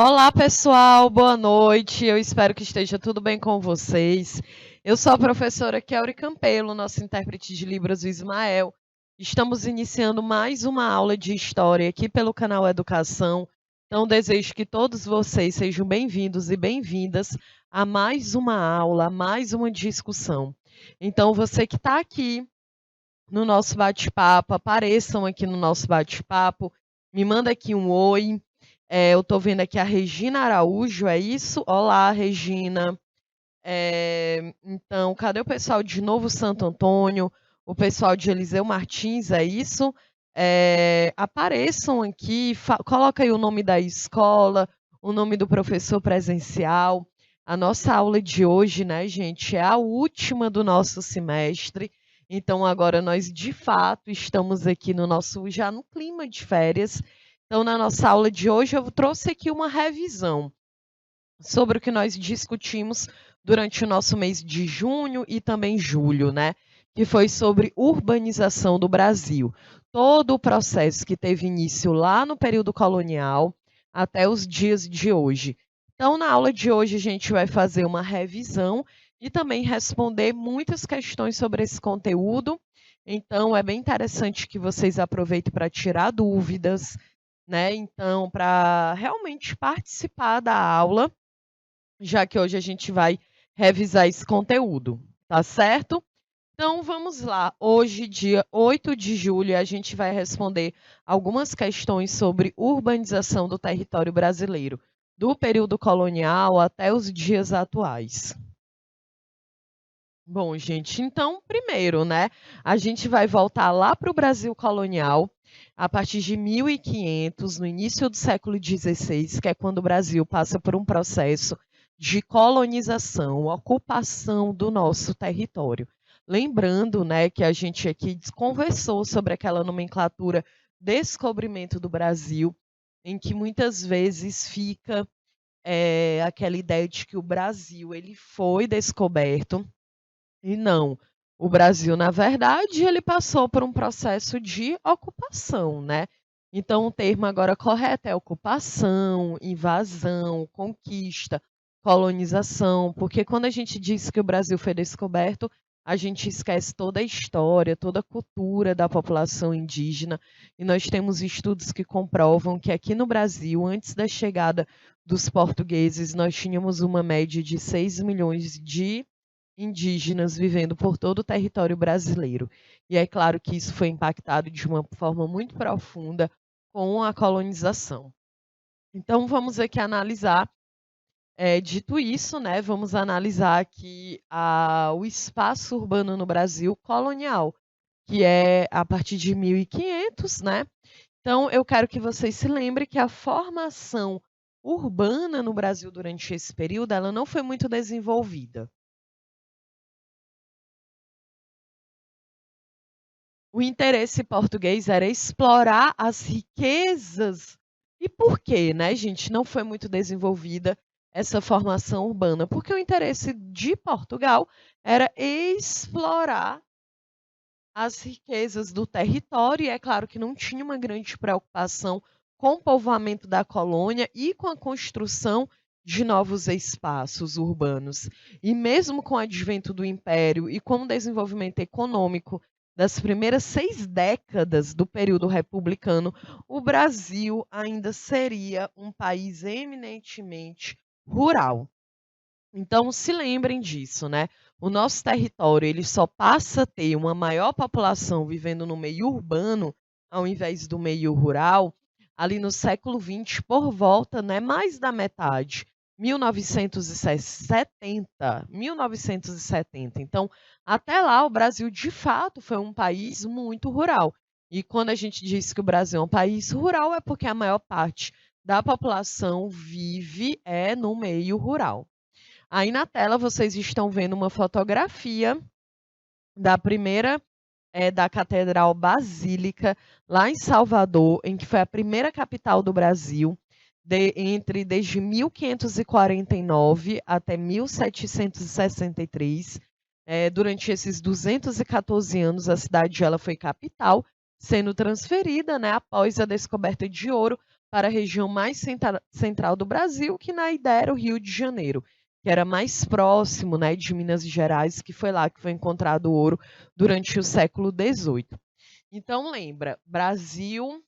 Olá, pessoal, boa noite. Eu espero que esteja tudo bem com vocês. Eu sou a professora Kelly Campelo, nossa intérprete de Libras do Ismael. Estamos iniciando mais uma aula de História aqui pelo canal Educação. Então, desejo que todos vocês sejam bem-vindos e bem-vindas a mais uma aula, a mais uma discussão. Então, você que está aqui no nosso bate-papo, apareçam aqui no nosso bate-papo, me manda aqui um oi. Eu estou vendo aqui a Regina Araújo, é isso? Olá, Regina. Então, cadê o pessoal de Novo Santo Antônio? O pessoal de Eliseu Martins, é isso? Apareçam aqui, coloca aí o nome da escola, o nome do professor presencial. A nossa aula de hoje, né, gente, é a última do nosso semestre. Então, agora nós, de fato, estamos aqui já no clima de férias. Então, na nossa aula de hoje, eu trouxe aqui uma revisão sobre o que nós discutimos durante o nosso mês de junho e também julho, né? Que foi sobre urbanização do Brasil. Todo o processo que teve início lá no período colonial até os dias de hoje. Então, na aula de hoje, a gente vai fazer uma revisão e também responder muitas questões sobre esse conteúdo. Então, é bem interessante que vocês aproveitem para tirar dúvidas, né? Então, para realmente participar da aula, já que hoje a gente vai revisar esse conteúdo, tá certo? Então, vamos lá. Hoje, dia 8 de julho, a gente vai responder algumas questões sobre urbanização do território brasileiro, do período colonial até os dias atuais. Bom, gente, então, primeiro, né, a gente vai voltar lá para o Brasil colonial, a partir de 1500, no início do século XVI, que é quando o Brasil passa por um processo de colonização, ocupação do nosso território. Lembrando, né, que a gente aqui conversou sobre aquela nomenclatura descobrimento do Brasil, em que muitas vezes fica aquela ideia de que o Brasil ele foi descoberto e não. O Brasil, na verdade, ele passou por um processo de ocupação, né? Então, o termo agora correto é ocupação, invasão, conquista, colonização, porque quando a gente diz que o Brasil foi descoberto, a gente esquece toda a história, toda a cultura da população indígena, e nós temos estudos que comprovam que aqui no Brasil, antes da chegada dos portugueses, nós tínhamos uma média de 6 milhões de indígenas vivendo por todo o território brasileiro. E é claro que isso foi impactado de uma forma muito profunda com a colonização. Então, vamos aqui analisar, dito isso, né, vamos analisar aqui o espaço urbano no Brasil colonial, que é a partir de 1500, né? Então, eu quero que vocês se lembrem que a formação urbana no Brasil durante esse período, ela não foi muito desenvolvida. O interesse português era explorar as riquezas. E por quê, né, gente, não foi muito desenvolvida essa formação urbana? Porque o interesse de Portugal era explorar as riquezas do território, e é claro que não tinha uma grande preocupação com o povoamento da colônia e com a construção de novos espaços urbanos. E mesmo com o advento do Império e com o desenvolvimento econômico das primeiras 6 décadas do período republicano, o Brasil ainda seria um país eminentemente rural. Então, se lembrem disso, né? O nosso território ele só passa a ter uma maior população vivendo no meio urbano, ao invés do meio rural, ali no século XX, por volta, né, mais da metade, 1970, 1970. Então, até lá, o Brasil, de fato, foi um país muito rural. E quando a gente diz que o Brasil é um país rural, é porque a maior parte da população vive no meio rural. Aí na tela vocês estão vendo uma fotografia da primeira da Catedral Basílica, lá em Salvador, em que foi a primeira capital do Brasil, desde 1549 até 1763. Durante esses 214 anos, a cidade ela foi capital, sendo transferida, né, após a descoberta de ouro, para a região mais central do Brasil, que na ideia era o Rio de Janeiro, que era mais próximo, né, de Minas Gerais, que foi lá que foi encontrado o ouro durante o século XVIII. Então lembra, Brasil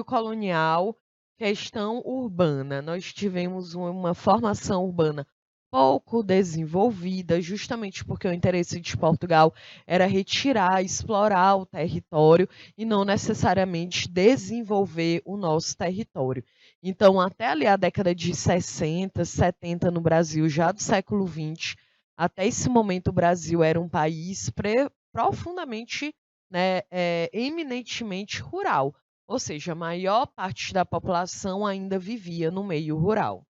colonial, questão urbana. Nós tivemos uma formação urbana pouco desenvolvida, justamente porque o interesse de Portugal era retirar, explorar o território e não necessariamente desenvolver o nosso território. Então, até ali a década de 60, 70 no Brasil, já do século XX, até esse momento o Brasil era um país profundamente, né, eminentemente rural, ou seja, a maior parte da população ainda vivia no meio rural.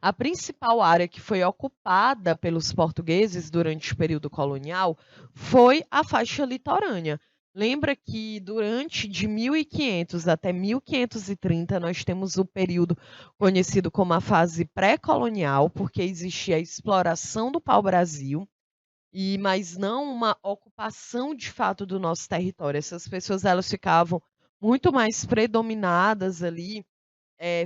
A principal área que foi ocupada pelos portugueses durante o período colonial foi a faixa litorânea. Lembra que durante de 1500 até 1530 nós temos o período conhecido como a fase pré-colonial, porque existia a exploração do pau-brasil, mas não uma ocupação de fato do nosso território. Essas pessoas elas ficavam muito mais predominadas ali,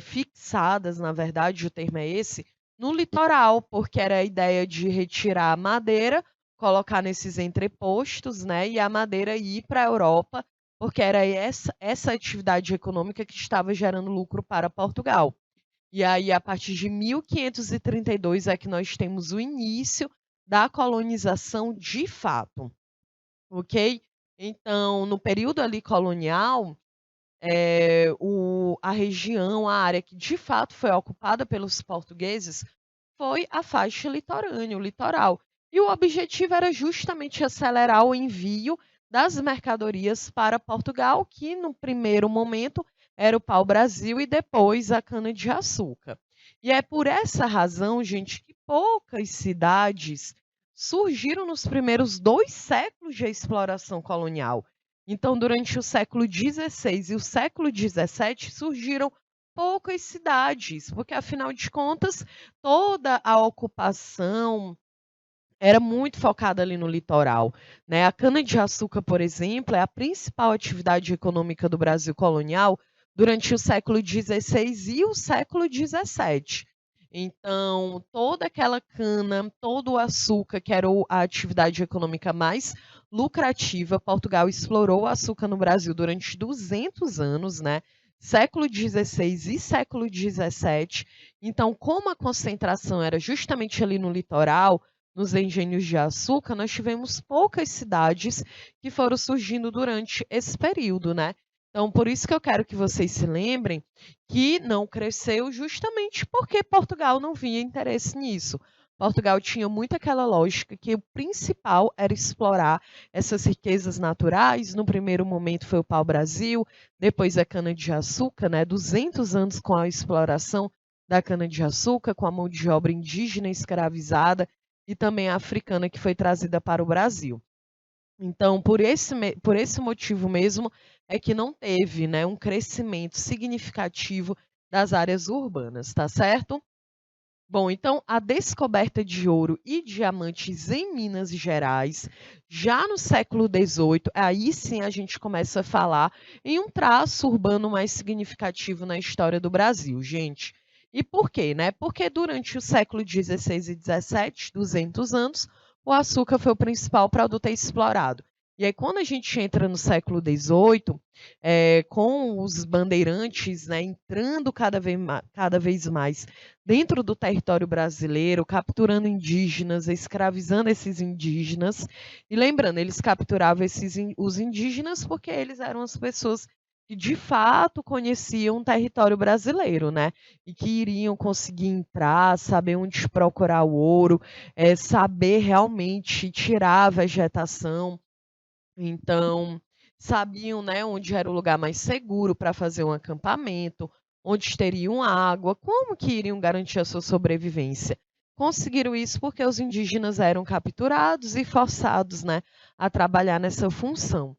fixadas, na verdade, o termo é esse, no litoral, porque era a ideia de retirar a madeira, colocar nesses entrepostos, né, e a madeira ir para a Europa, porque era essa atividade econômica que estava gerando lucro para Portugal. E aí, a partir de 1532 é que nós temos o início da colonização de fato, ok? Então, no período ali colonial, a região, a área que de fato foi ocupada pelos portugueses foi a faixa litorânea, o litoral. E o objetivo era justamente acelerar o envio das mercadorias para Portugal, que no primeiro momento era o pau-brasil e depois a cana-de-açúcar. E é por essa razão, gente, que poucas cidades surgiram nos primeiros 2 séculos de exploração colonial. Então, durante o século XVI e o século XVII, surgiram poucas cidades, porque, afinal de contas, toda a ocupação era muito focada ali no litoral, né? A cana-de-açúcar, por exemplo, é a principal atividade econômica do Brasil colonial durante o século XVI e o século XVII. Então, toda aquela cana, todo o açúcar, que era a atividade econômica mais lucrativa, Portugal explorou o açúcar no Brasil durante 200 anos, né? Século XVI e século XVII. Então, como a concentração era justamente ali no litoral, nos engenhos de açúcar, nós tivemos poucas cidades que foram surgindo durante esse período, né? Então, por isso que eu quero que vocês se lembrem que não cresceu justamente porque Portugal não via interesse nisso. Portugal tinha muito aquela lógica que o principal era explorar essas riquezas naturais. No primeiro momento foi o pau-brasil, depois a cana-de-açúcar, né? 200 anos com a exploração da cana-de-açúcar, com a mão de obra indígena escravizada e também a africana que foi trazida para o Brasil. Então, por esse motivo mesmo, é que não teve, né, um crescimento significativo das áreas urbanas, tá certo? Bom, então a descoberta de ouro e diamantes em Minas Gerais, já no século XVIII, aí sim a gente começa a falar em um traço urbano mais significativo na história do Brasil, gente. E por quê, né? Porque durante o século XVI e XVII, 200 anos, o açúcar foi o principal produto explorado. E aí, quando a gente entra no século XVIII, com os bandeirantes, né, entrando cada vez mais dentro do território brasileiro, capturando indígenas, escravizando esses indígenas, e lembrando, eles capturavam os indígenas porque eles eram as pessoas que de fato conheciam o território brasileiro, né? E que iriam conseguir entrar, saber onde procurar o ouro, saber realmente tirar a vegetação. Então, sabiam, né, onde era o lugar mais seguro para fazer um acampamento, onde teriam água, como que iriam garantir a sua sobrevivência. Conseguiram isso porque os indígenas eram capturados e forçados, né, a trabalhar nessa função.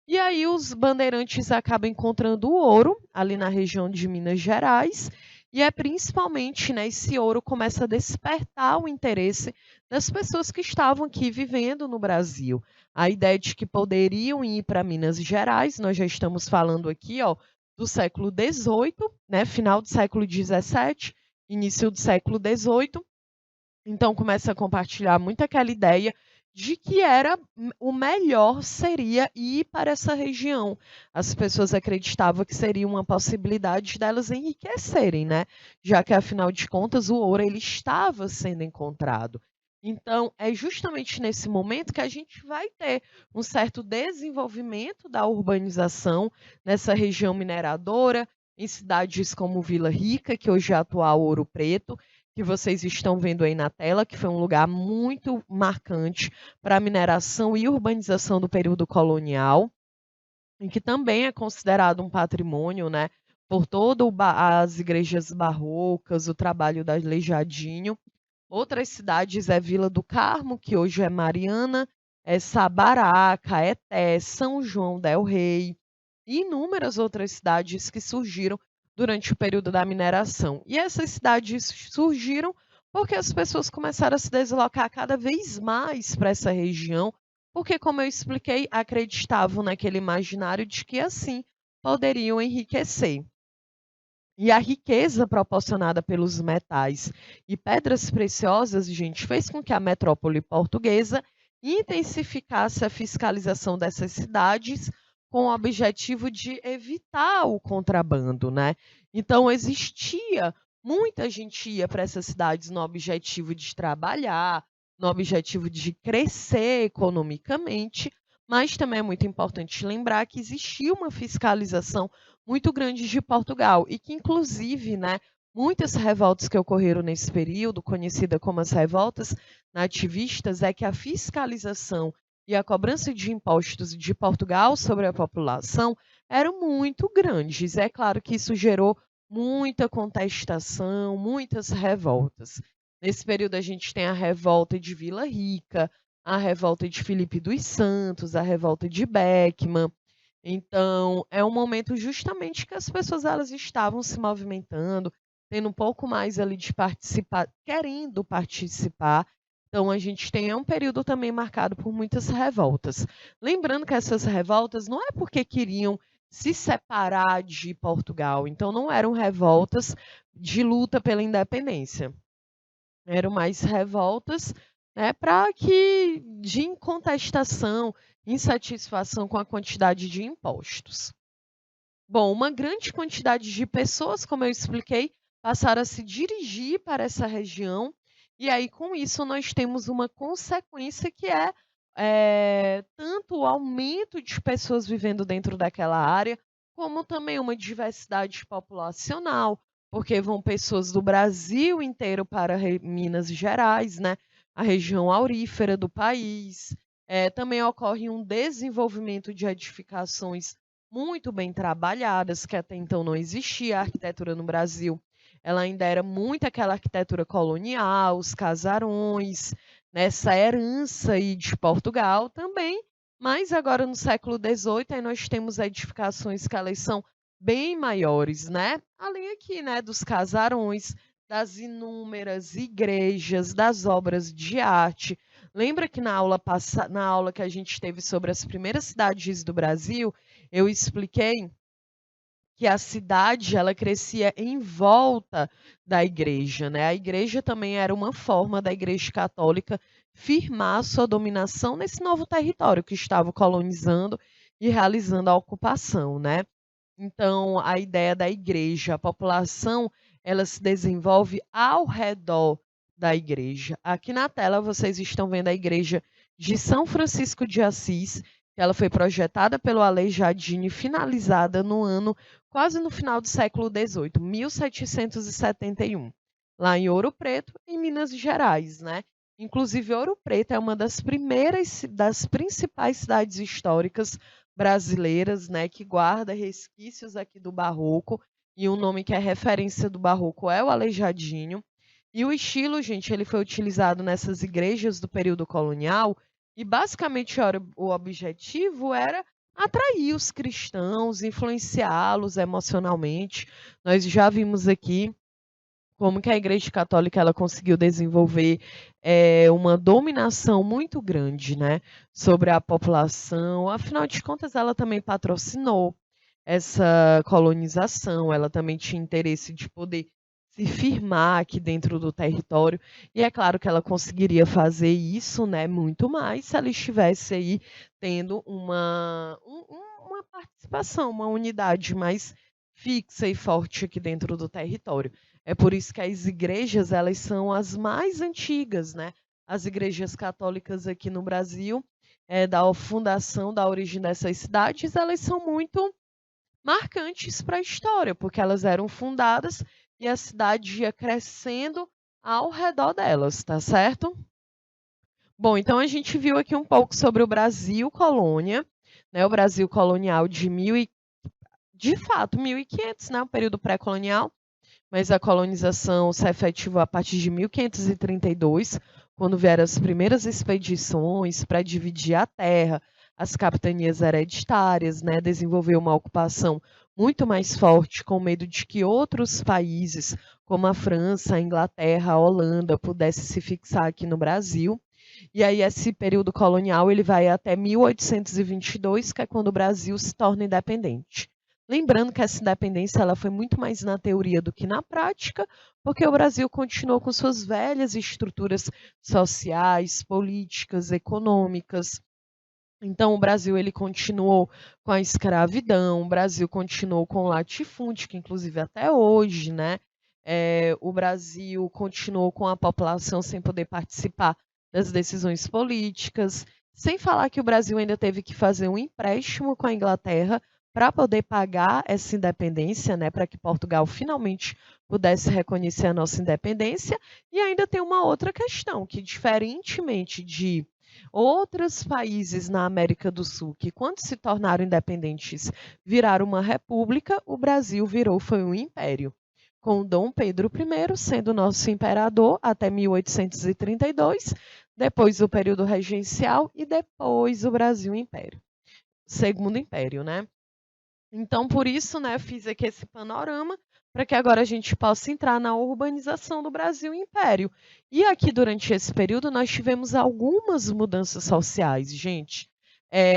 E aí os bandeirantes acabam encontrando o ouro ali na região de Minas Gerais E é principalmente, né, esse ouro começa a despertar o interesse das pessoas que estavam aqui vivendo no Brasil. A ideia de que poderiam ir para Minas Gerais, nós já estamos falando aqui, ó, do século XVIII, né, final do século XVII, início do século XVIII. Então começa a compartilhar muito aquela ideia de que o melhor seria ir para essa região. As pessoas acreditavam que seria uma possibilidade delas enriquecerem, né? Já que afinal de contas o ouro ele estava sendo encontrado. Então é justamente nesse momento que a gente vai ter um certo desenvolvimento da urbanização nessa região mineradora, em cidades como Vila Rica, que hoje é a atual Ouro Preto, que vocês estão vendo aí na tela, que foi um lugar muito marcante para a mineração e urbanização do período colonial, e que também é considerado um patrimônio, né, por todas as igrejas barrocas, o trabalho da Aleijadinho. Outras cidades é Vila do Carmo, que hoje é Mariana, é Sabará, Caeté, São João del Rei, e inúmeras outras cidades que surgiram durante o período da mineração. E essas cidades surgiram porque as pessoas começaram a se deslocar cada vez mais para essa região, porque, como eu expliquei, acreditavam naquele imaginário de que assim poderiam enriquecer. E a riqueza proporcionada pelos metais e pedras preciosas, gente, fez com que a metrópole portuguesa intensificasse a fiscalização dessas cidades com o objetivo de evitar o contrabando, né? Então existia, muita gente ia para essas cidades no objetivo de trabalhar, no objetivo de crescer economicamente, mas também é muito importante lembrar que existia uma fiscalização muito grande de Portugal e que inclusive, né, muitas revoltas que ocorreram nesse período, conhecida como as revoltas nativistas, é que a fiscalização e a cobrança de impostos de Portugal sobre a população eram muito grandes. É claro que isso gerou muita contestação, muitas revoltas. Nesse período a gente tem a revolta de Vila Rica, a revolta de Filipe dos Santos, a revolta de Beckman. Então, é um momento justamente que as pessoas elas estavam se movimentando, tendo um pouco mais ali de participar, querendo participar. Então, a gente tem um período também marcado por muitas revoltas. Lembrando que essas revoltas não é porque queriam se separar de Portugal, então não eram revoltas de luta pela independência. Eram mais revoltas, né, para que de incontestação, insatisfação com a quantidade de impostos. Bom, uma grande quantidade de pessoas, como eu expliquei, passaram a se dirigir para essa região, e aí com isso nós temos uma consequência que é tanto o aumento de pessoas vivendo dentro daquela área, como também uma diversidade populacional, porque vão pessoas do Brasil inteiro para Minas Gerais, né, a região aurífera do país. Também ocorre um desenvolvimento de edificações muito bem trabalhadas, que até então não existia. A arquitetura no Brasil, ela ainda era muito aquela arquitetura colonial, os casarões, nessa herança aí de Portugal também, mas agora no século XVIII aí nós temos edificações que elas são bem maiores, né? Além aqui, né, dos casarões, das inúmeras igrejas, das obras de arte. Lembra que na aula que a gente teve sobre as primeiras cidades do Brasil, eu expliquei que a cidade ela crescia em volta da igreja, né? A igreja também era uma forma da Igreja Católica firmar sua dominação nesse novo território que estava colonizando e realizando a ocupação, né? Então, a ideia da igreja, a população, ela se desenvolve ao redor da igreja. Aqui na tela vocês estão vendo a igreja de São Francisco de Assis, que ela foi projetada pelo Aleijadinho e finalizada no ano quase no final do século XVIII, 1771, lá em Ouro Preto, em Minas Gerais, né? Inclusive, Ouro Preto é uma das principais cidades históricas brasileiras, né, que guarda resquícios aqui do barroco, e um nome que é referência do barroco é o Aleijadinho. E o estilo, gente, ele foi utilizado nessas igrejas do período colonial, e basicamente o objetivo era atrair os cristãos, influenciá-los emocionalmente. Nós já vimos aqui como que a Igreja Católica ela conseguiu desenvolver uma dominação muito grande, né, sobre a população. Afinal de contas, ela também patrocinou essa colonização, ela também tinha interesse de poder se firmar aqui dentro do território, e é claro que ela conseguiria fazer isso, né, muito mais se ela estivesse aí tendo uma participação, uma unidade mais fixa e forte aqui dentro do território. É por isso que as igrejas, elas são as mais antigas, né? As igrejas católicas aqui no Brasil, da fundação, da origem dessas cidades, elas são muito marcantes para a história, porque elas eram fundadas e a cidade ia crescendo ao redor delas, tá certo? Bom, então a gente viu aqui um pouco sobre o Brasil colônia, né? O Brasil colonial de fato, 1500, né? O período pré-colonial, mas a colonização se efetivou a partir de 1532, quando vieram as primeiras expedições para dividir a terra, as capitanias hereditárias, né, desenvolver uma ocupação muito mais forte, com medo de que outros países, como a França, a Inglaterra, a Holanda, pudessem se fixar aqui no Brasil. E aí esse período colonial ele vai até 1822, que é quando o Brasil se torna independente. Lembrando que essa independência ela foi muito mais na teoria do que na prática, porque o Brasil continuou com suas velhas estruturas sociais, políticas, econômicas. Então, o Brasil ele continuou com a escravidão, o Brasil continuou com o latifúndio, que inclusive até hoje, né? O Brasil continuou com a população sem poder participar das decisões políticas, sem falar que o Brasil ainda teve que fazer um empréstimo com a Inglaterra para poder pagar essa independência, né, para que Portugal finalmente pudesse reconhecer a nossa independência. E ainda tem uma outra questão, que diferentemente de outros países na América do Sul, que quando se tornaram independentes viraram uma república, o Brasil foi um império, com Dom Pedro I sendo nosso imperador até 1832, depois o período regencial e depois o Brasil Império, Segundo Império, né? Então, por isso, né, fiz aqui esse panorama para que agora a gente possa entrar na urbanização do Brasil Império. E aqui, durante esse período, nós tivemos algumas mudanças sociais, gente.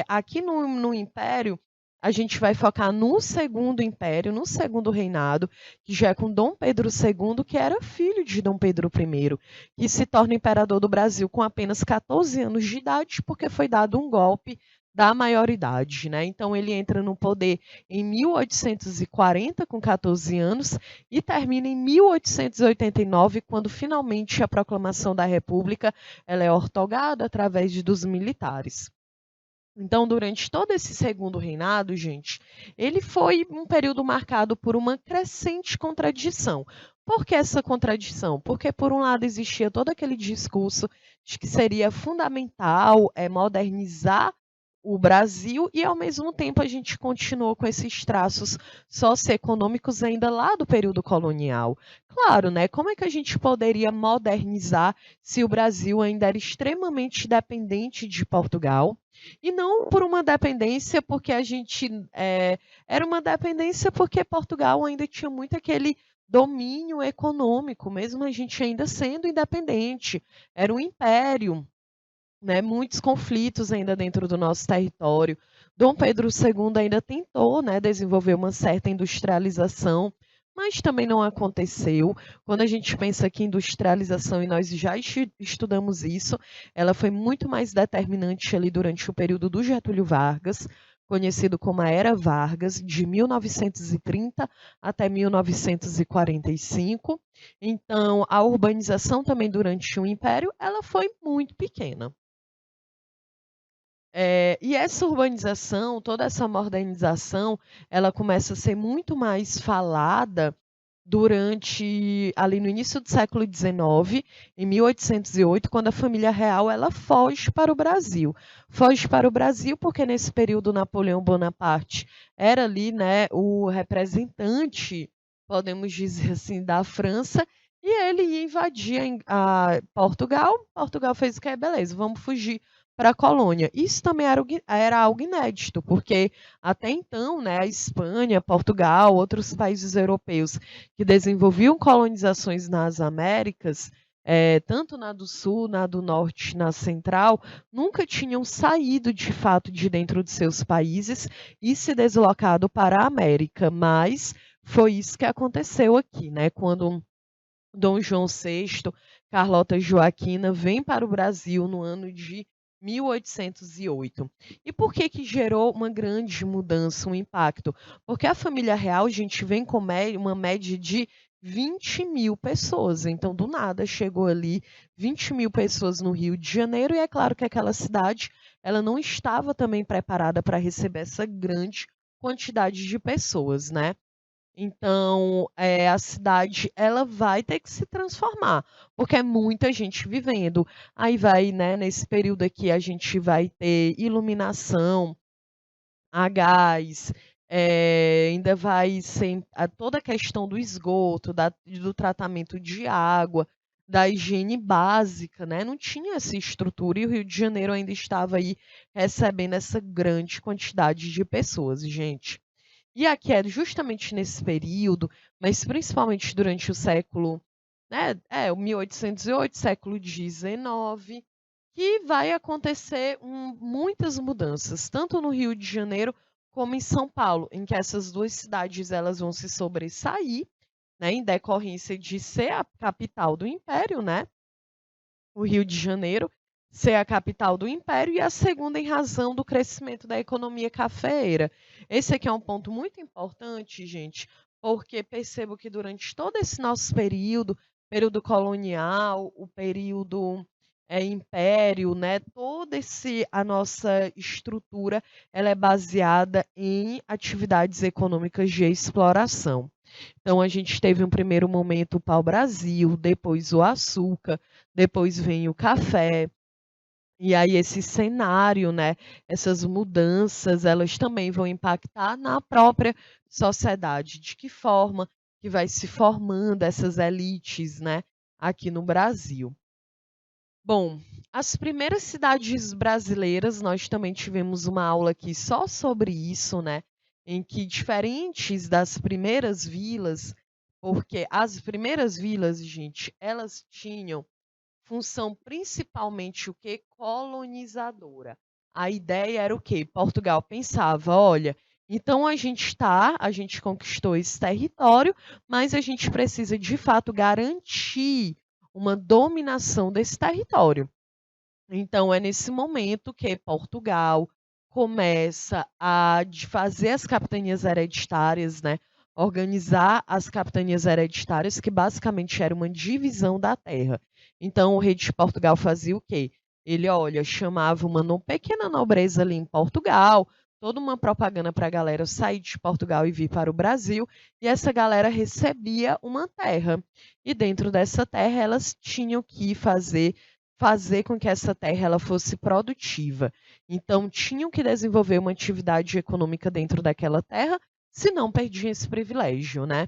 Aqui no Império, a gente vai focar no Segundo Império, no Segundo Reinado, que já é com Dom Pedro II, que era filho de Dom Pedro I, que se torna imperador do Brasil com apenas 14 anos de idade, porque foi dado um golpe da maioridade, né? Então ele entra no poder em 1840 com 14 anos e termina em 1889, quando finalmente a proclamação da República ela é ortogada através dos militares. Então, durante todo esse segundo reinado, gente, ele foi um período marcado por uma crescente contradição. Por que essa contradição? Porque, por um lado, existia todo aquele discurso de que seria fundamental modernizar o Brasil e, ao mesmo tempo, a gente continuou com esses traços socioeconômicos ainda lá do período colonial. Claro, né? Como é que a gente poderia modernizar se o Brasil ainda era extremamente dependente de Portugal? E não por uma dependência porque a gente era uma dependência porque Portugal ainda tinha muito aquele domínio econômico, mesmo a gente ainda sendo independente. Era um império, né, muitos conflitos ainda dentro do nosso território. Dom Pedro II ainda tentou, né, desenvolver uma certa industrialização, mas também não aconteceu. Quando a gente pensa que industrialização, e nós já estudamos isso, ela foi muito mais determinante ali durante o período do Getúlio Vargas, conhecido como a Era Vargas, de 1930 até 1945. Então, a urbanização também durante o Império, ela foi muito pequena. E essa urbanização, toda essa modernização, ela começa a ser muito mais falada durante ali no início do século XIX, em 1808, quando a família real ela foge para o Brasil. Foge para o Brasil porque nesse período Napoleão Bonaparte era ali, né, o representante, podemos dizer assim, da França, e ele ia invadir Portugal. Portugal fez o que? Beleza, vamos fugir para a colônia. Isso também era algo inédito, porque até então, né, a Espanha, Portugal, outros países europeus que desenvolviam colonizações nas Américas, tanto na do Sul, na do Norte, na Central, nunca tinham saído de fato de dentro de seus países e se deslocado para a América, mas foi isso que aconteceu aqui, né, quando Dom João VI, Carlota Joaquina vem para o Brasil no ano de 1808. E por que que gerou uma grande mudança, um impacto? Porque a família real, a gente vem com uma média de 20.000 pessoas. Então, do nada, chegou ali 20.000 pessoas no Rio de Janeiro, e é claro que aquela cidade ela não estava também preparada para receber essa grande quantidade de pessoas, né? Então, a cidade ela vai ter que se transformar, porque é muita gente vivendo. Aí vai, né, nesse período aqui a gente vai ter iluminação a gás, ainda vai ser toda a questão do esgoto, do tratamento de água, da higiene básica, né, não tinha essa estrutura e o Rio de Janeiro ainda estava aí recebendo essa grande quantidade de pessoas, gente. E aqui é justamente nesse período, mas principalmente durante o século, né, o 1808, século XIX, que vai acontecer muitas mudanças, tanto no Rio de Janeiro como em São Paulo, em que essas duas cidades elas vão se sobressair, né, em decorrência de ser a capital do império, né, o Rio de Janeiro ser a capital do império, e a segunda em razão do crescimento da economia cafeeira. Esse aqui é um ponto muito importante, gente, porque percebo que durante todo esse nosso período colonial, o período império, né, toda a nossa estrutura, ela é baseada em atividades econômicas de exploração. Então, a gente teve um primeiro momento o pau-brasil, depois o açúcar, depois vem o café. E aí esse cenário, né, essas mudanças, elas também vão impactar na própria sociedade. De que forma que vai se formando essas elites, né, aqui no Brasil. Bom, as primeiras cidades brasileiras, nós também tivemos uma aula aqui só sobre isso, né? Em que diferentes das primeiras vilas, porque as primeiras vilas, gente, elas tinham função principalmente o que? Colonizadora. A ideia era o quê? Portugal pensava, olha, então a gente conquistou esse território, mas a gente precisa de fato garantir uma dominação desse território. Então é nesse momento que Portugal começa a fazer as capitanias hereditárias, né? Organizar as capitanias hereditárias, que basicamente era uma divisão da terra. Então o rei de Portugal fazia o quê? Ele, olha, chamava uma pequena nobreza ali em Portugal, toda uma propaganda para a galera sair de Portugal e vir para o Brasil, e essa galera recebia uma terra. E dentro dessa terra elas tinham que fazer com que essa terra ela fosse produtiva. Então, tinham que desenvolver uma atividade econômica dentro daquela terra, senão perdiam esse privilégio, né?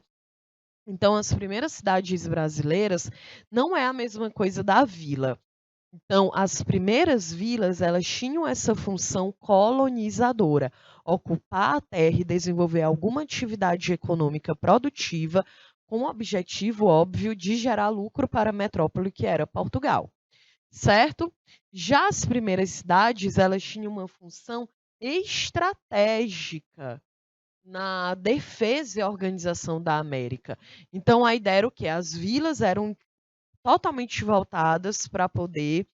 Então, as primeiras cidades brasileiras não é a mesma coisa da vila. Então, as primeiras vilas, elas tinham essa função colonizadora, ocupar a terra e desenvolver alguma atividade econômica produtiva, com o objetivo óbvio de gerar lucro para a metrópole que era Portugal, certo? Já as primeiras cidades, elas tinham uma função estratégica na defesa e organização da América. Então, a ideia era o quê? As vilas eram totalmente voltadas para poder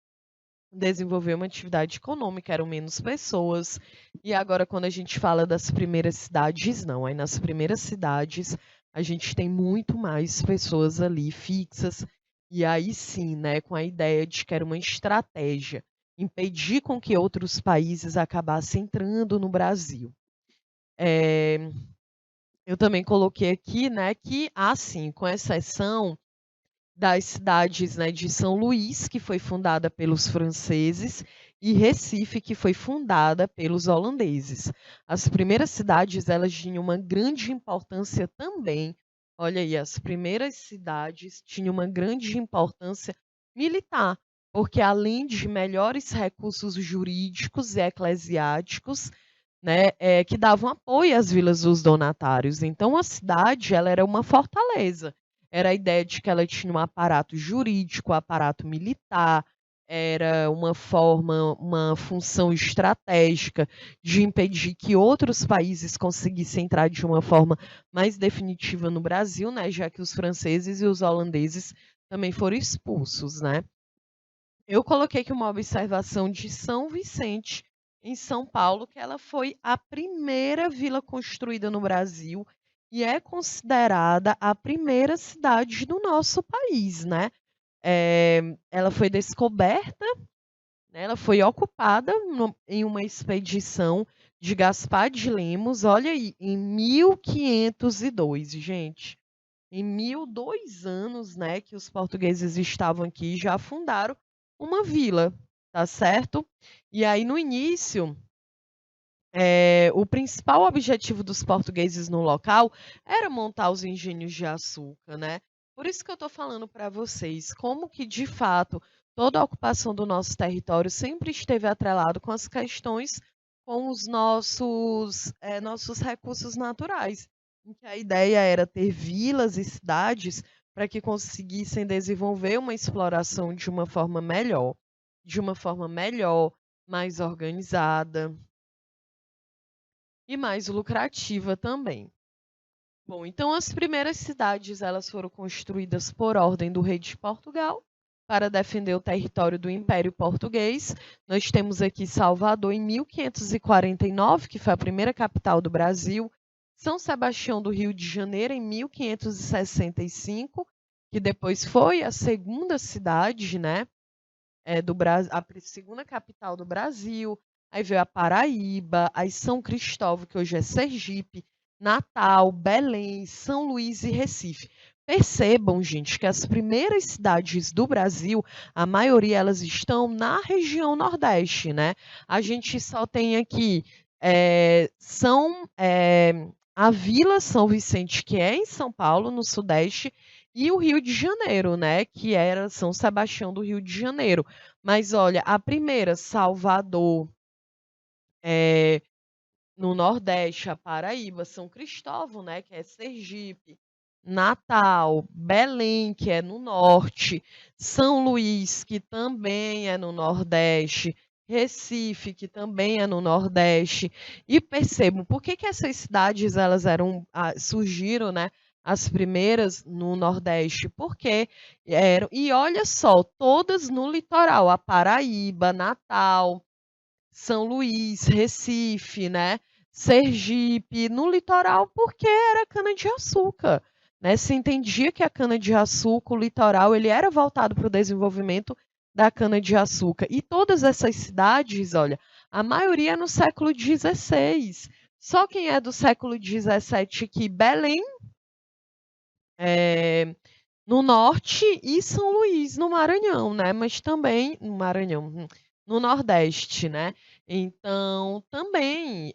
desenvolver uma atividade econômica, eram menos pessoas. E agora, quando a gente fala das primeiras cidades, não. Aí nas primeiras cidades, a gente tem muito mais pessoas ali fixas. E aí sim, né, com a ideia de que era uma estratégia, impedir com que outros países acabassem entrando no Brasil. Eu também coloquei aqui, né, que, assim, com exceção das cidades, né, de São Luís, que foi fundada pelos franceses, e Recife, que foi fundada pelos holandeses. As primeiras cidades, elas tinham uma grande importância também. Olha aí, as primeiras cidades tinham uma grande importância militar, porque além de melhores recursos jurídicos e eclesiásticos, né, que davam apoio às vilas dos donatários. Então a cidade, ela era uma fortaleza. Era a ideia de que ela tinha um aparato jurídico, um aparato militar, era uma função estratégica de impedir que outros países conseguissem entrar de uma forma mais definitiva no Brasil, né, já que os franceses e os holandeses também foram expulsos, né. Eu coloquei aqui uma observação de São Vicente, em São Paulo, que ela foi a primeira vila construída no Brasil e é considerada a primeira cidade do nosso país, né. Ela foi descoberta, né, ela foi ocupada em uma expedição de Gaspar de Lemos, olha aí, em 1502, gente. Em 1002 anos, né, que os portugueses estavam aqui, já fundaram uma vila, tá certo? E aí, no início, o principal objetivo dos portugueses no local era montar os engenhos de açúcar, né? Por isso que eu estou falando para vocês como que, de fato, toda a ocupação do nosso território sempre esteve atrelado com as questões com os nossos recursos naturais, em que a ideia era ter vilas e cidades para que conseguissem desenvolver uma exploração de uma forma melhor, mais organizada e mais lucrativa também. Bom, então as primeiras cidades elas foram construídas por ordem do rei de Portugal para defender o território do Império Português. Nós temos aqui Salvador em 1549, que foi a primeira capital do Brasil. São Sebastião do Rio de Janeiro em 1565, que depois foi a segunda cidade, né, do Brasil, a segunda capital do Brasil. Aí veio a Paraíba, aí São Cristóvão, que hoje é Sergipe, Natal, Belém, São Luís e Recife. Percebam, gente, que as primeiras cidades do Brasil, a maioria elas estão na região Nordeste, né? A gente só tem aqui a Vila São Vicente, que é em São Paulo, no Sudeste, e o Rio de Janeiro, né? Que era São Sebastião do Rio de Janeiro. Mas olha, a primeira, Salvador, no Nordeste, a Paraíba, São Cristóvão, né, que é Sergipe, Natal, Belém, que é no Norte, São Luís, que também é no Nordeste, Recife, que também é no Nordeste. E percebam, por que essas cidades elas surgiram, né, as primeiras no Nordeste? Porque eram, e olha só, todas no litoral, a Paraíba, Natal, São Luís, Recife, né, Sergipe, no litoral, porque era cana-de-açúcar, né, se entendia que a cana-de-açúcar, o litoral, ele era voltado para o desenvolvimento da cana-de-açúcar. E todas essas cidades, olha, a maioria é no século XVI. Só quem é do século XVII aqui, Belém, no norte, e São Luís, no Maranhão, né, mas também no Maranhão, no Nordeste, né. Então, também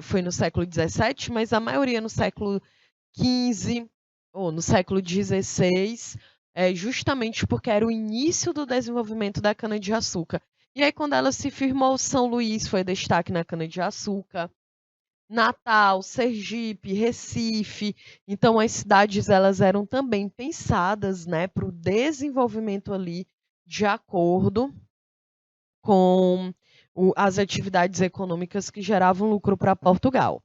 foi no século XVII, mas a maioria no século XV ou no século XVI, justamente porque era o início do desenvolvimento da cana-de-açúcar. E aí quando ela se firmou, São Luís foi destaque na cana-de-açúcar, Natal, Sergipe, Recife. Então as cidades elas eram também pensadas, né, para o desenvolvimento ali de acordo com as atividades econômicas que geravam lucro para Portugal.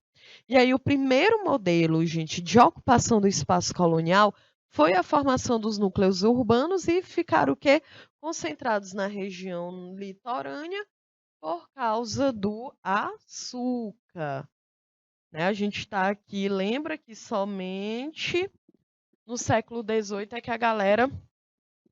E aí o primeiro modelo, gente, de ocupação do espaço colonial foi a formação dos núcleos urbanos e ficaram o quê? Concentrados na região litorânea por causa do açúcar, né? A gente está aqui, lembra que somente no século XVIII é que a galera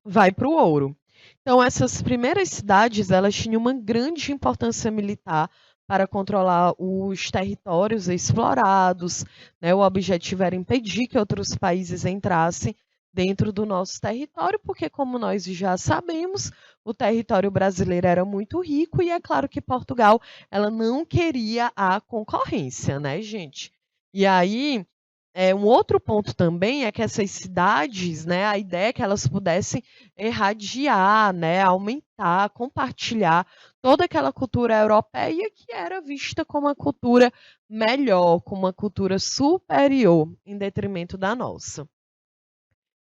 vai para o ouro. Então, essas primeiras cidades, elas tinham uma grande importância militar para controlar os territórios explorados, né? O objetivo era impedir que outros países entrassem dentro do nosso território, porque, como nós já sabemos, o território brasileiro era muito rico e é claro que Portugal ela não queria a concorrência, né, gente? E aí um outro ponto também é que essas cidades, né, a ideia é que elas pudessem irradiar, né, aumentar, compartilhar toda aquela cultura europeia que era vista como uma cultura melhor, como uma cultura superior, em detrimento da nossa.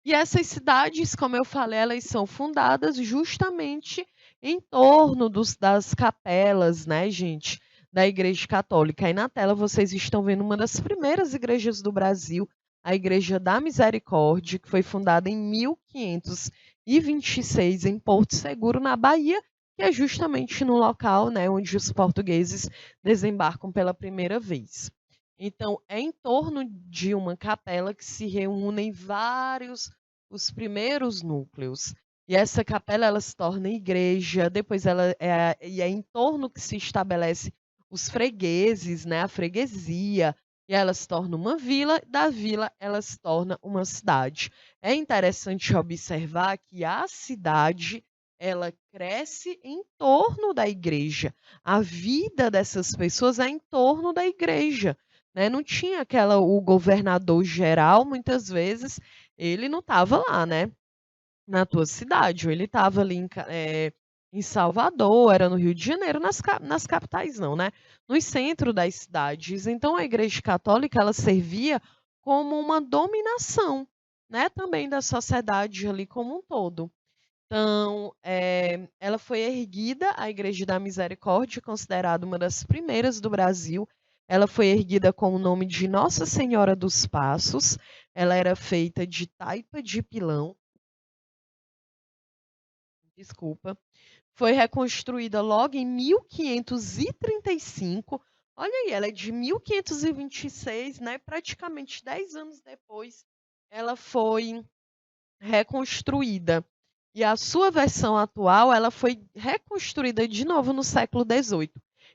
E essas cidades, como eu falei, elas são fundadas justamente em torno das capelas, né, gente, da Igreja Católica. Aí na tela vocês estão vendo uma das primeiras igrejas do Brasil, a Igreja da Misericórdia, que foi fundada em 1526 em Porto Seguro, na Bahia, que é justamente no local, né, onde os portugueses desembarcam pela primeira vez. Então, é em torno de uma capela que se reúnem os primeiros núcleos. E essa capela ela se torna igreja, depois e é em torno que se estabelece os fregueses, né, a freguesia, e ela se torna uma vila, da vila ela se torna uma cidade. É interessante observar que a cidade ela cresce em torno da igreja. A vida dessas pessoas é em torno da igreja. Né? Não tinha o governador geral, muitas vezes, ele não estava lá, né? Na tua cidade, ou ele estava ali em Salvador, era no Rio de Janeiro, nas capitais não, né? No centro das cidades. Então a Igreja Católica ela servia como uma dominação, né? Também da sociedade ali como um todo. Então, ela foi erguida, a Igreja da Misericórdia, considerada uma das primeiras do Brasil. Ela foi erguida com o nome de Nossa Senhora dos Passos. Ela era feita de taipa de pilão. Desculpa. Foi reconstruída logo em 1535. Olha aí, ela é de 1526, né? Praticamente 10 anos depois, ela foi reconstruída. E a sua versão atual, ela foi reconstruída de novo no século XVIII,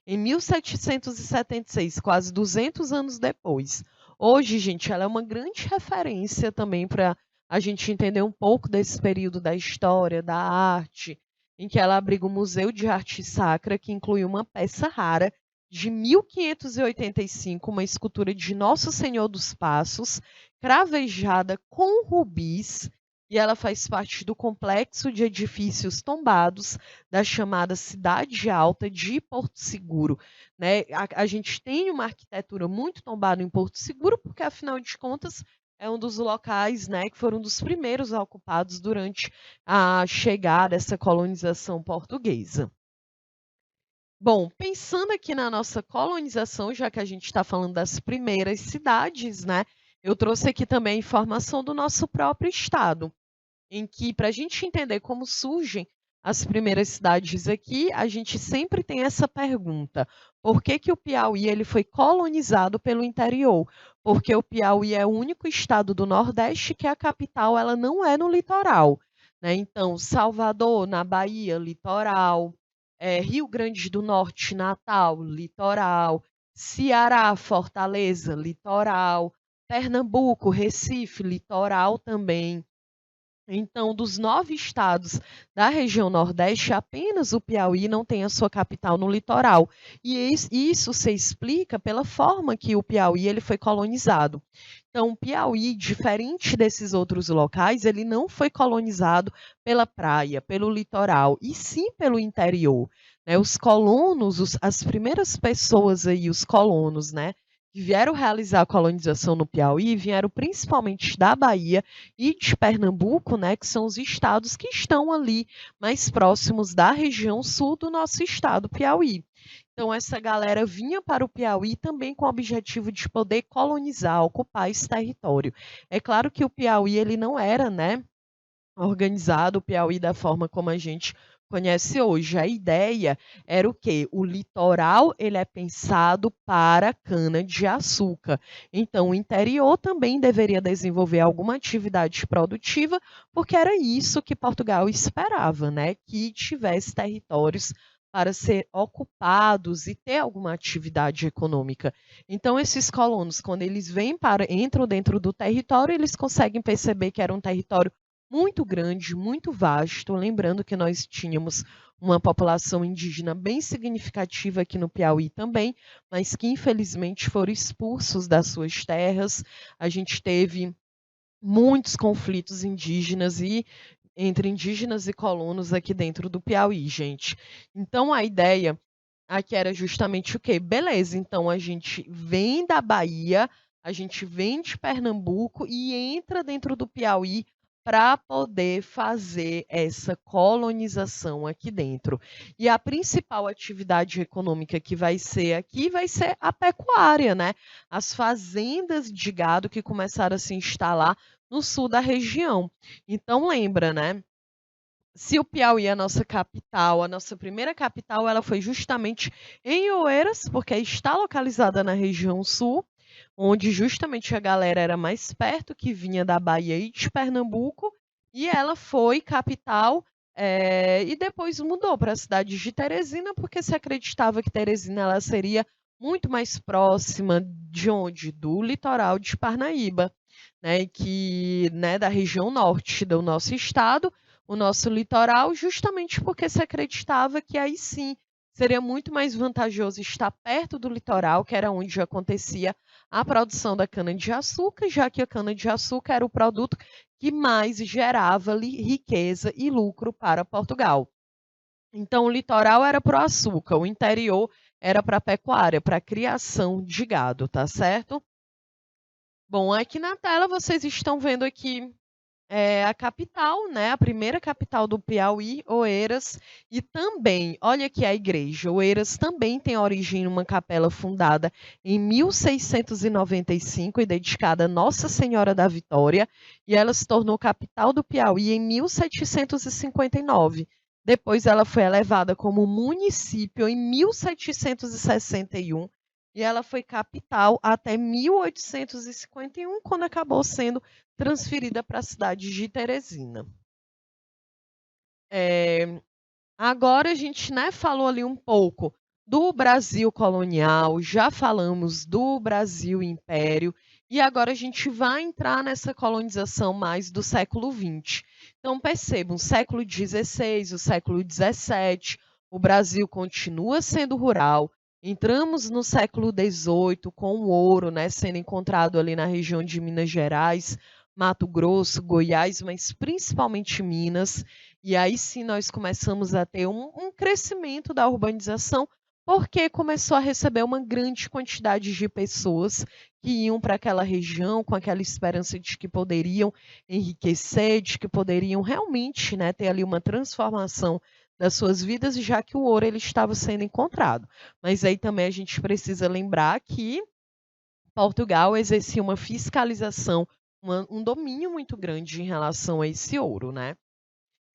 em 1776, quase 200 anos depois. Hoje, gente, ela é uma grande referência também para a gente entender um pouco desse período da história, da arte, em que ela abriga o Museu de Arte Sacra, que inclui uma peça rara de 1585, uma escultura de Nosso Senhor dos Passos, cravejada com rubis, e ela faz parte do complexo de edifícios tombados da chamada Cidade Alta de Porto Seguro. Né? A gente tem uma arquitetura muito tombada em Porto Seguro, porque, afinal de contas, é um dos locais, né, que foram dos primeiros ocupados durante a chegada dessa colonização portuguesa. Bom, pensando aqui na nossa colonização, já que a gente está falando das primeiras cidades, né, eu trouxe aqui também a informação do nosso próprio estado, em que, para a gente entender como surgem as primeiras cidades aqui, a gente sempre tem essa pergunta: por que que o Piauí ele foi colonizado pelo interior? Porque o Piauí é o único estado do Nordeste que a capital ela não é no litoral. Né? Então, Salvador, na Bahia, litoral. Rio Grande do Norte, Natal, litoral. Ceará, Fortaleza, litoral. Pernambuco, Recife, litoral também. Então, dos 9 estados da região Nordeste, apenas o Piauí não tem a sua capital no litoral. E isso se explica pela forma que o Piauí ele foi colonizado. Então, o Piauí, diferente desses outros locais, ele não foi colonizado pela praia, pelo litoral, e sim pelo interior. Né? Os colonos, as primeiras pessoas aí, os colonos, né? Que vieram realizar a colonização no Piauí, vieram principalmente da Bahia e de Pernambuco, né, que são os estados que estão ali mais próximos da região sul do nosso estado, Piauí. Então, essa galera vinha para o Piauí também com o objetivo de poder colonizar, ocupar esse território. É claro que o Piauí ele não era, né, organizado, o Piauí da forma como a gente conhece hoje. A ideia era o quê? O litoral ele é pensado para cana-de-açúcar. Então, o interior também deveria desenvolver alguma atividade produtiva, porque era isso que Portugal esperava, né? Que tivesse territórios para ser ocupados e ter alguma atividade econômica. Então, esses colonos, quando eles entram dentro do território, eles conseguem perceber que era um território muito grande, muito vasto. Lembrando que nós tínhamos uma população indígena bem significativa aqui no Piauí também, mas que infelizmente foram expulsos das suas terras. A gente teve muitos conflitos indígenas e entre indígenas e colonos aqui dentro do Piauí, gente. Então a ideia aqui era justamente o quê? Beleza, então a gente vem da Bahia, a gente vem de Pernambuco e entra dentro do Piauí para poder fazer essa colonização aqui dentro. E a principal atividade econômica que vai ser aqui vai ser a pecuária, né? As fazendas de gado que começaram a se instalar no sul da região. Então lembra, né? Se o Piauí é a nossa capital, a nossa primeira capital, ela foi justamente em Oeiras, porque está localizada na região sul, onde justamente a galera era mais perto, que vinha da Bahia e de Pernambuco, e ela foi capital, e depois mudou para a cidade de Teresina, porque se acreditava que Teresina ela seria muito mais próxima de onde? Do litoral de Parnaíba, né, que, né, da região norte do nosso estado, o nosso litoral, justamente porque se acreditava que aí sim seria muito mais vantajoso estar perto do litoral, que era onde acontecia a produção da cana-de-açúcar, já que a cana-de-açúcar era o produto que mais gerava riqueza e lucro para Portugal. Então, o litoral era para o açúcar, o interior era para a pecuária, para a criação de gado, tá certo? Bom, aqui na tela vocês estão vendo aqui a capital, né, a primeira capital do Piauí, Oeiras, e também, olha aqui a igreja, Oeiras também tem origem em uma capela fundada em 1695 e dedicada a Nossa Senhora da Vitória, e ela se tornou capital do Piauí em 1759. Depois ela foi elevada como município em 1761 e ela foi capital até 1851, quando acabou sendo transferida para a cidade de Teresina. Agora a gente, né, falou ali um pouco do Brasil colonial, já falamos do Brasil império, e agora a gente vai entrar nessa colonização mais do século XX. Então percebam, século XVI, o século XVII, o Brasil continua sendo rural. Entramos no século XVIII com o ouro, né, sendo encontrado ali na região de Minas Gerais, Mato Grosso, Goiás, mas principalmente Minas. E aí sim nós começamos a ter um crescimento da urbanização, porque começou a receber uma grande quantidade de pessoas que iam para aquela região com aquela esperança de que poderiam enriquecer, de que poderiam realmente, né, ter ali uma transformação das suas vidas, já que o ouro ele estava sendo encontrado. Mas aí também a gente precisa lembrar que Portugal exercia uma fiscalização, um domínio muito grande em relação a esse ouro, né?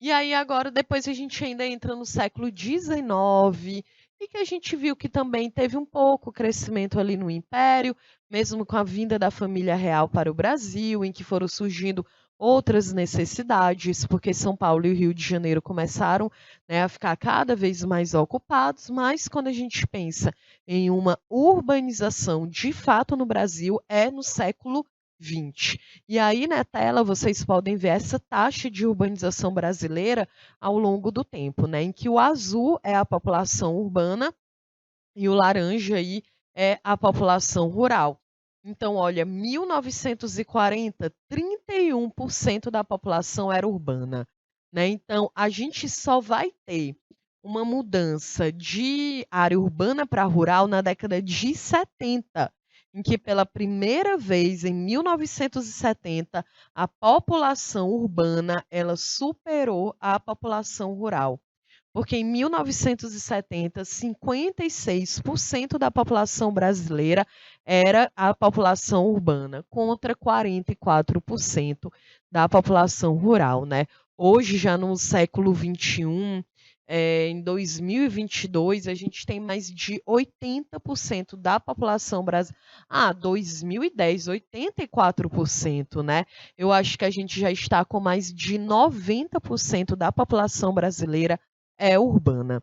E aí agora depois a gente ainda entra no século XIX, e que a gente viu que também teve um pouco crescimento ali no Império, mesmo com a vinda da família real para o Brasil, em que foram surgindo outras necessidades, porque São Paulo e o Rio de Janeiro começaram, né, a ficar cada vez mais ocupados, mas quando a gente pensa em uma urbanização de fato no Brasil, é no século XX. E aí na tela vocês podem ver essa taxa de urbanização brasileira ao longo do tempo, né, em que o azul é a população urbana e o laranja aí é a população rural. Então, olha, 1940, 31% da população era urbana, né? Então, a gente só vai ter uma mudança de área urbana para rural na década de 70, em que pela primeira vez em 1970 a população urbana ela superou a população rural. Porque em 1970, 56% da população brasileira era a população urbana, contra 44% da população rural, né? Hoje, já no século XXI, em 2022, a gente tem mais de 80% da população brasileira. 2010, 84%, né? Eu acho que a gente já está com mais de 90% da população brasileira é urbana.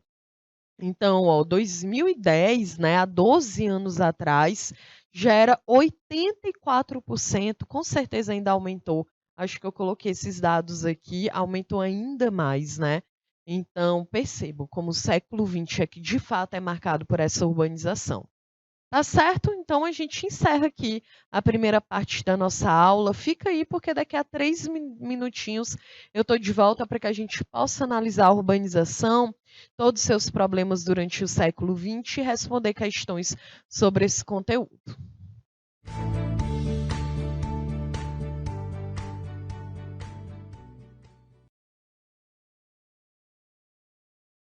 Então, ó, 2010, né, há 12 anos atrás, já era 84%, com certeza ainda aumentou acho que eu coloquei esses dados aqui, aumentou ainda mais, né? Então, percebo como o século XX é que de fato é marcado por essa urbanização. Tá certo? Então a gente encerra aqui a primeira parte da nossa aula. Fica aí, porque daqui a 3 minutinhos eu estou de volta para que a gente possa analisar a urbanização, todos os seus problemas durante o século XX e responder questões sobre esse conteúdo.